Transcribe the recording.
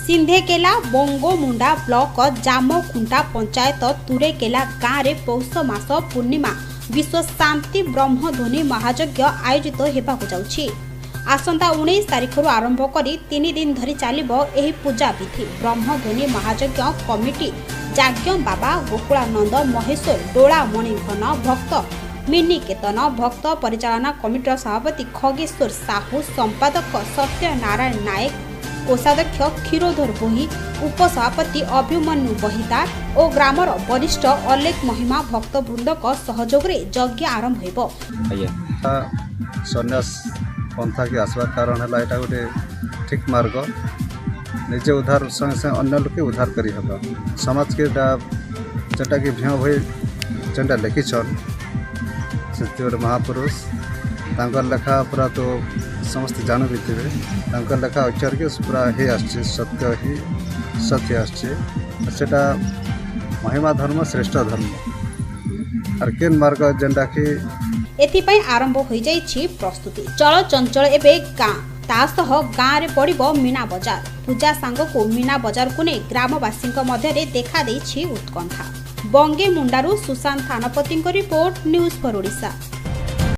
सिंधेकेला Bangomunda block जामखुंटा panchayat तुरेकेला गाँव में पौष मास पूर्णिमा विश्व शांति ब्रह्मध्वनि महायज्ञ आयोजित होगाकू जाउछि। आसंता 19 तारिख आरंभ करी 3 दिन धरी चलिबो एही पूजा विधि। ब्रह्मध्वनि महायज्ञ कमिटी जाज्ञ बाबा गोकुलानंद महेश्वर डोला मणिघन भक्त मिनी केतन भक्त परिचालना कमिटर सभापति खगेश्वर साहू संपादक सत्यनारायण नायक कोषाध्यक्ष क्षीरोधर बोही उपसभापति अभिमन्यु बहिदार और ग्रामर वरिष्ठ अलेख महिमा भक्त वृंदक सहयोग रे यज्ञ आरंभ हेबो। सन्यास पंथा के आसवा कारण है एटा गोटे ठीक मार्ग निजे उद्धार संगे संगे अन्य लोक उद्धार करी हबा समाज के जेटा कि भीम भाई जेटा लिखिछन से महापुरुष तांकर लेखा पूरा तो समस्त जान भी थे लेखा अक्षर के पूरा ही आसचे सत्य आसचे महिमा धर्म श्रेष्ठ धर्म और केन मार्ग जेंडा कि एथिपाई आरंभ हो जाइछि प्रस्तुति। चल चंचल एबे गाँ तासह गाँव रे पड़िबो मीना बजार। पूजा सांग को मीना बजार को नै ग्रामवासी मध्य देखा देछि उत्कंठा। बंगे मुंडारू Sushant Thanapati report news for Odisha.